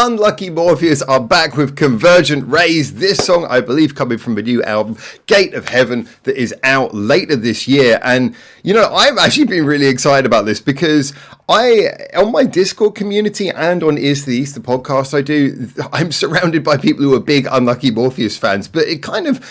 Unlucky Morpheus are back with Convergent Rays. This song, I believe, coming from a new album, Gate of Heaven, that is out later this year. And, you know, I've actually been really excited about this because on my Discord community and on Ears to the East, the podcast I'm surrounded by people who are big Unlucky Morpheus fans, but it kind of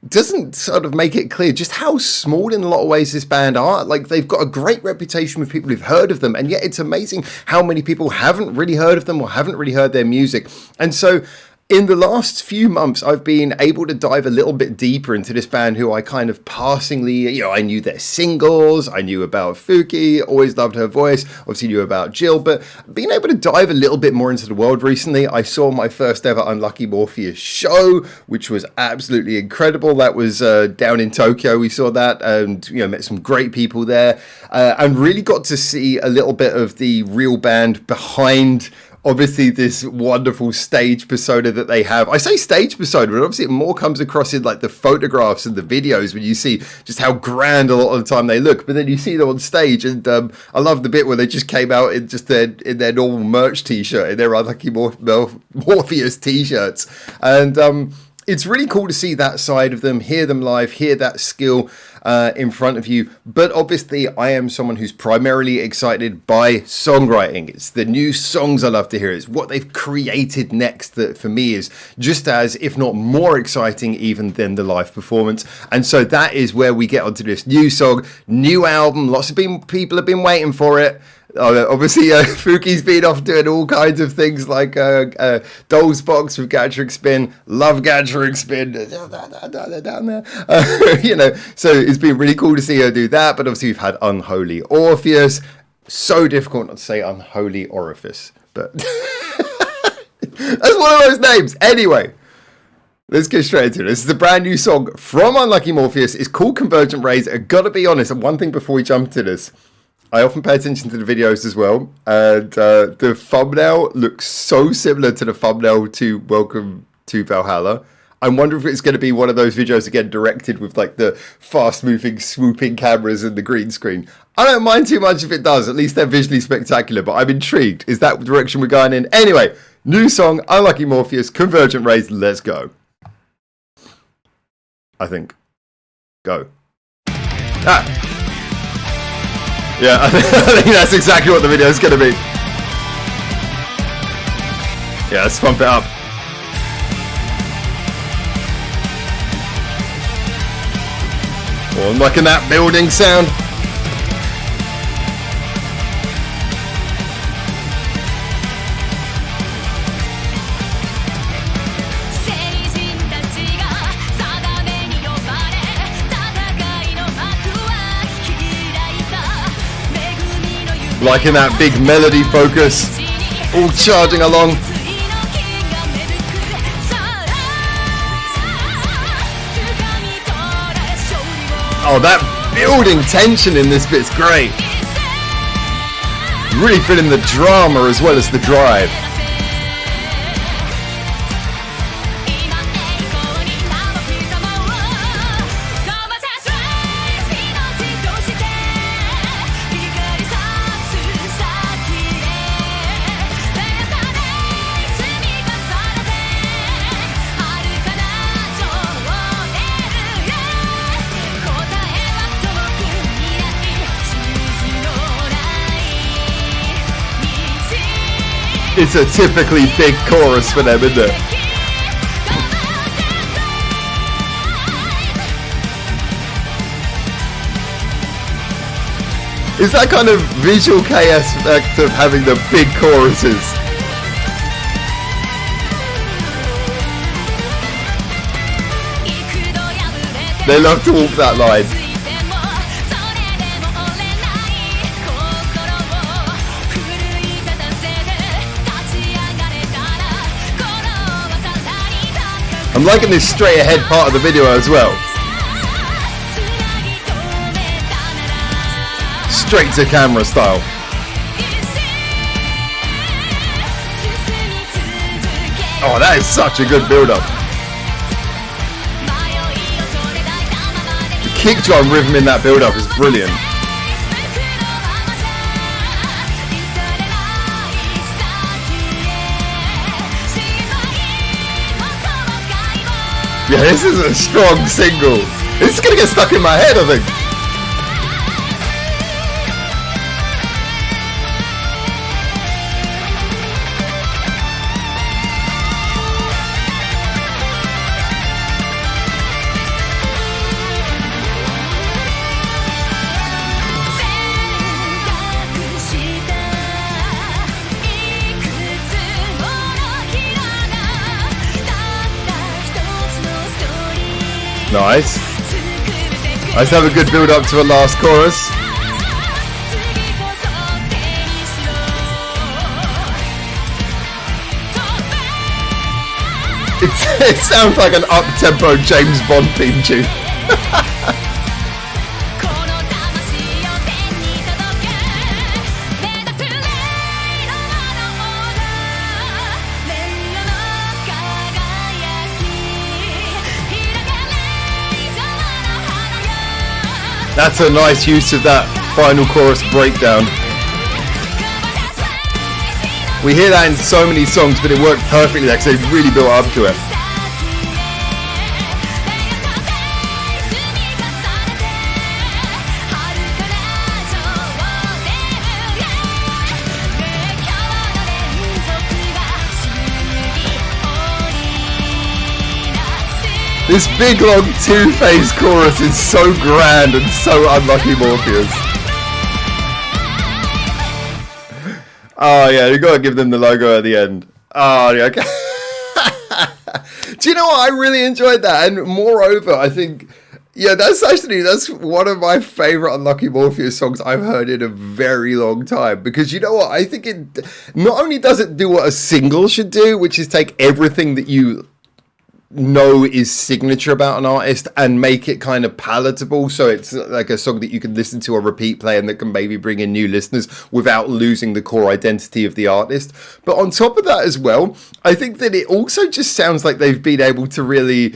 doesn't sort of make it clear just how small in a lot of ways this band are. Like, they've got a great reputation with people who've heard of them, and yet it's amazing how many people haven't really heard of them or haven't really heard their music. And so in the last few months, I've been able to dive a little bit deeper into this band who I kind of passingly, you know, I knew their singles, I knew about Fuki, always loved her voice, obviously knew about Jill, but being able to dive a little bit more into the world recently, I saw my first ever Unlucky Morpheus show, which was absolutely incredible. That was down in Tokyo. We saw that and, you know, met some great people there and really got to see a little bit of the real band behind obviously this wonderful stage persona that they have. I say stage persona, but obviously it more comes across in like the photographs and the videos when you see just how grand a lot of the time they look. But then you see them on stage, and I love the bit where they just came out in just their normal merch t-shirt, in their Unlucky Morpheus t-shirts. And it's really cool to see that side of them, hear them live, hear that skill in front of you. But obviously, I am someone who's primarily excited by songwriting. It's the new songs I love to hear. It's what they've created next that for me is just as, if not more exciting even than the live performance. And so that is where we get onto this new song, new album. Lots of people have been waiting for it. Obviously, Fuki's been off doing all kinds of things like Doll's Box with Gathering Spin. Love Gathering Spin. Down there. You know, so it's been really cool to see her do that. But obviously, we've had Unholy Orpheus. So difficult not to say Unholy Orifice. But that's one of those names. Anyway, let's get straight into it. This is the brand new song from Unlucky Morpheus. It's called Convergent Rays. I've got to be honest, and one thing before we jump into this, I often pay attention to the videos as well, and the thumbnail looks so similar to the thumbnail to Welcome to Valhalla. I'm wondering if it's going to be one of those videos again directed with like the fast-moving, swooping cameras and the green screen. I don't mind too much if it does. At least they're visually spectacular, but I'm intrigued. Is that the direction we're going in? Anyway, new song, Unlucky Morpheus, Convergent Rays. Let's go. I think. Go. Yeah, I think that's exactly what the video is going to be. Yeah, let's pump it up. Oh, I'm liking that building sound. Liking that big melody focus, all charging along. Oh, that building tension in this bit's great. Really feeling the drama as well as the drive. It's a typically big chorus for them, isn't it? It's that kind of visual chaos effect of having the big choruses. They love to walk that line. I'm liking this straight ahead part of the video as well. Straight to camera style. Oh, that is such a good build-up. The kick drum rhythm in that build-up is brilliant. Yeah, this is a strong single. This is gonna get stuck in my head, I think. Nice. Let's have a good build up to a last chorus. It sounds like an up-tempo James Bond theme tune. That's a nice use of that final chorus breakdown. We hear that in so many songs, but it worked perfectly there because they really built up to it. This big long two-phase chorus is so grand and so unlucky, Morpheus. Oh yeah, you gotta give them the logo at the end. Oh yeah, okay. Do you know what? I really enjoyed that, and moreover, I think, yeah, that's one of my favorite Unlucky Morpheus songs I've heard in a very long time. Because you know what? I think it not only does it do what a single should do, which is take everything that you know is signature about an artist and make it kind of palatable, so it's like a song that you can listen to or repeat play and that can maybe bring in new listeners without losing the core identity of the artist. But on top of that as well, I think that it also just sounds like they've been able to really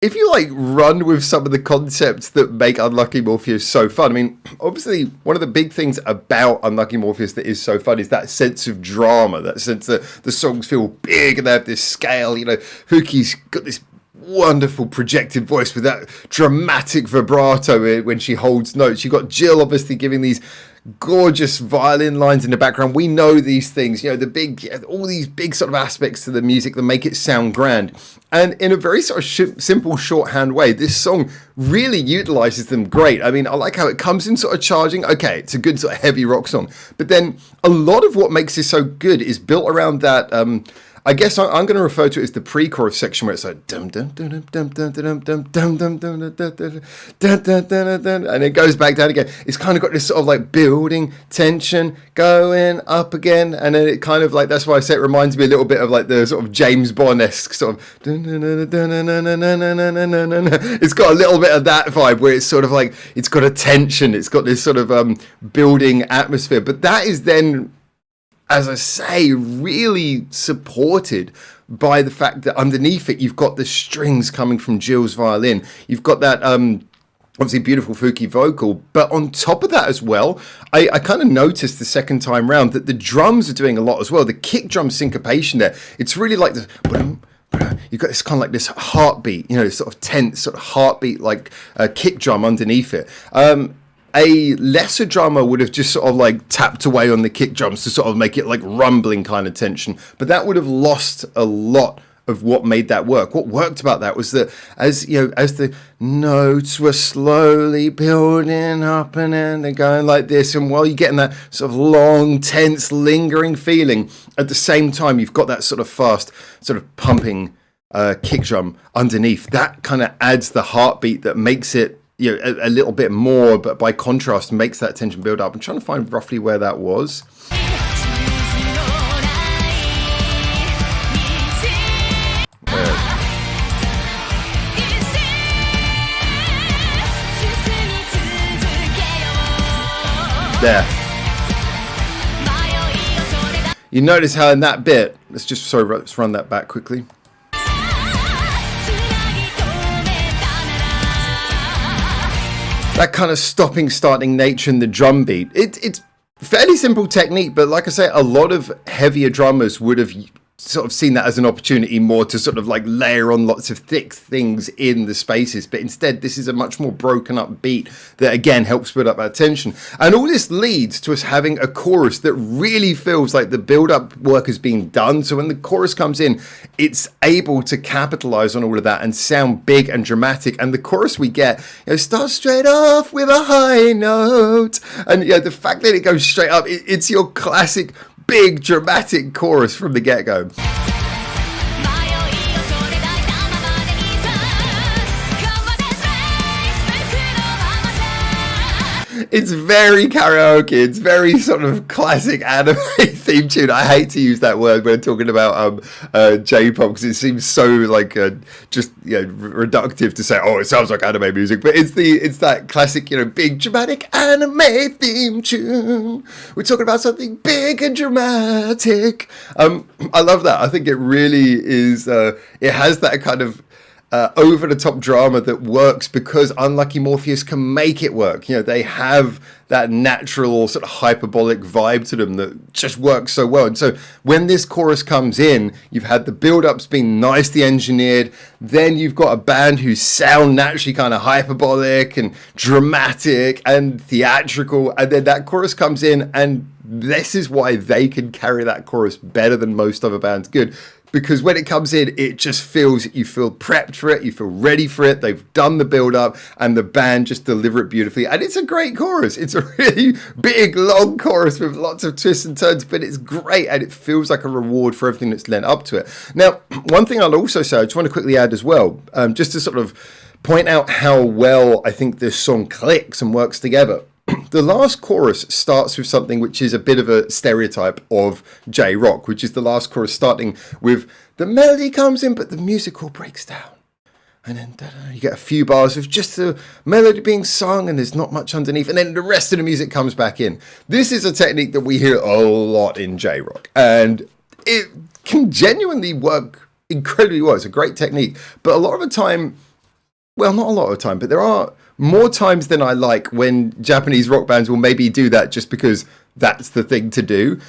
if you like run with some of the concepts that make Unlucky Morpheus so fun. I mean, obviously one of the big things about Unlucky Morpheus that is so fun is that sense of drama, that sense that the songs feel big and they have this scale. You know, Hookie's got this wonderful projected voice with that dramatic vibrato when she holds notes. You've got Jill obviously giving these gorgeous violin lines in the background. We know these things, you know, all these big sort of aspects to the music that make it sound grand. And in a very sort of simple shorthand way, this song really utilizes them great. I mean, I like how it comes in sort of charging. Okay, it's a good sort of heavy rock song. But then a lot of what makes this so good is built around that I guess I'm going to refer to it as the pre-chorus section where it's like dum dum dum dum dum dum dum dum dum dum dum, and it goes back down again. It's kind of got this sort of like building tension, going up again, and then it kind of like, that's why I say it reminds me a little bit of like the sort of James Bond-esque sort of. It's got a little bit of that vibe where it's sort of like it's got a tension. It's got this sort of building atmosphere, but that is then, as I say, really supported by the fact that underneath it, you've got the strings coming from Jill's violin. You've got that obviously beautiful Fuki vocal. But on top of that as well, I kind of noticed the second time round that the drums are doing a lot as well. The kick drum syncopation there, it's really like the... You've got this kind of like this heartbeat, you know, this sort of tense sort of heartbeat like kick drum underneath it. A lesser drummer would have just sort of like tapped away on the kick drums to sort of make it like rumbling kind of tension, but that would have lost a lot of what made that work. What worked about that was that as the notes were slowly building up and then they're going like this, and while you're getting that sort of long, tense, lingering feeling, at the same time you've got that sort of fast, sort of pumping kick drum underneath. That kind of adds the heartbeat that makes it, you know, a little bit more, but by contrast makes that tension build up. I'm trying to find roughly where that was. There. You notice how in that bit, let's run that back quickly. That kind of stopping, starting nature in the drum beat. It's fairly simple technique, but like I say, a lot of heavier drummers would have sort of seen that as an opportunity more to sort of like layer on lots of thick things in the spaces, but instead this is a much more broken up beat that again helps build up that tension. And all this leads to us having a chorus that really feels like the build up work is being done. So when the chorus comes in, it's able to capitalize on all of that and sound big and dramatic. And the chorus we get, you know, starts straight off with a high note, and you know, the fact that it goes straight up, it's your classic big dramatic chorus from the get-go. It's very karaoke. It's very sort of classic anime theme tune. I hate to use that word when talking about J-pop because it seems so like just, you know, reductive to say, oh, it sounds like anime music. But it's that classic, you know, big dramatic anime theme tune. We're talking about something big and dramatic. I love that. I think it really is. It has that kind of over-the-top drama that works because Unlucky Morpheus can make it work. You know, they have that natural sort of hyperbolic vibe to them that just works so well. And so when this chorus comes in, you've had the build-ups being nicely engineered, then you've got a band who sound naturally kind of hyperbolic and dramatic and theatrical, and then that chorus comes in, and this is why they can carry that chorus better than most other bands could. Because when it comes in, it just feels, you feel prepped for it, you feel ready for it, they've done the build-up, and the band just deliver it beautifully. And it's a great chorus. It's a really big, long chorus with lots of twists and turns, but it's great, and it feels like a reward for everything that's led up to it. Now, one thing I'll also say, I just want to quickly add as well, just to sort of point out how well I think this song clicks and works together. The last chorus starts with something which is a bit of a stereotype of J-rock, which is the last chorus starting with the melody comes in, but the music all breaks down. And then you get a few bars of just the melody being sung and there's not much underneath. And then the rest of the music comes back in. This is a technique that we hear a lot in J-rock. And it can genuinely work incredibly well. It's a great technique. But a lot of the time, well, not a lot of the time, but there are more times than I like when Japanese rock bands will maybe do that just because that's the thing to do.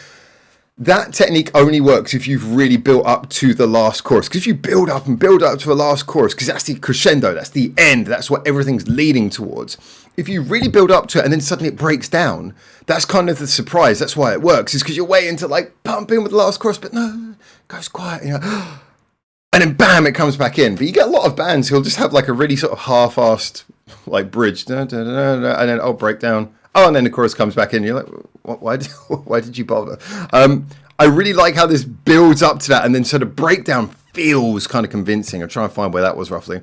That technique only works if you've really built up to the last chorus. Because if you build up and build up to a last chorus, because that's the crescendo, that's the end, that's what everything's leading towards. If you really build up to it and then suddenly it breaks down, that's kind of the surprise. That's why it works. Is because you're waiting to like pump in with the last chorus, but no, it goes quiet, you know. And then bam, it comes back in. But you get a lot of bands who'll just have like a really sort of half-assed like bridge, and then breakdown. Oh, and then the chorus comes back in. You're like, why did you bother? I really like how this builds up to that, and then sort of breakdown feels kind of convincing. I'll try and find where that was roughly.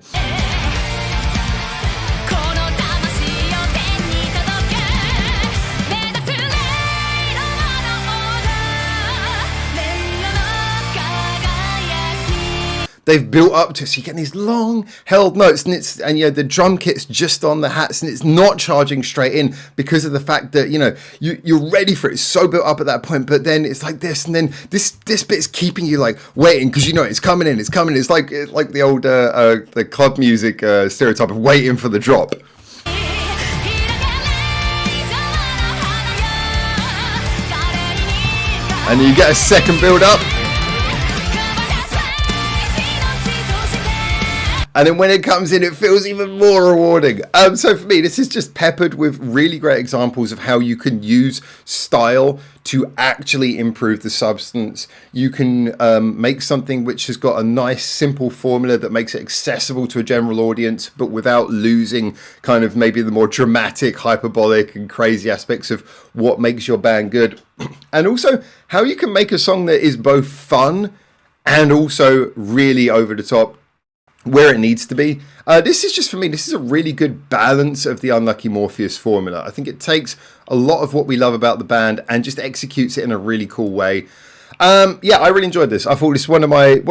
They've built up to, so you're getting these long held notes, and the drum kit's just on the hats, and it's not charging straight in because of the fact that, you know, you're ready for it. It's so built up at that point, but then it's like this, and then this bit's keeping you like waiting because you know it's coming in. It's like the old the club music stereotype of waiting for the drop. And you get a second build up. And then when it comes in, it feels even more rewarding. So for me, this is just peppered with really great examples of how you can use style to actually improve the substance. You can make something which has got a nice, simple formula that makes it accessible to a general audience, but without losing kind of maybe the more dramatic, hyperbolic and crazy aspects of what makes your band good. And also how you can make a song that is both fun and also really over the top, where it needs to be. This is just, for me, this is a really good balance of the Unlucky Morpheus formula. I think it takes a lot of what we love about the band and just executes it in a really cool way. Yeah, I really enjoyed this. I thought this is one of my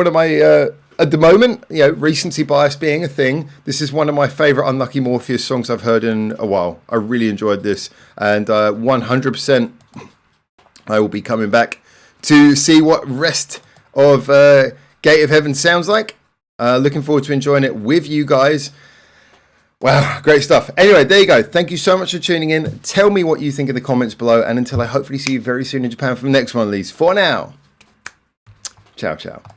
at the moment, you know, recency bias being a thing, this is one of my favorite Unlucky Morpheus songs I've heard in a while. I really enjoyed this, and 100% I will be coming back to see what rest of Gate of Heaven sounds like. Looking forward to enjoying it with you guys. Wow, great stuff. Anyway, there you go. Thank you so much for tuning in. Tell me what you think in the comments below. And until I hopefully see you very soon in Japan for the next one, at least. For now, Ciao, ciao.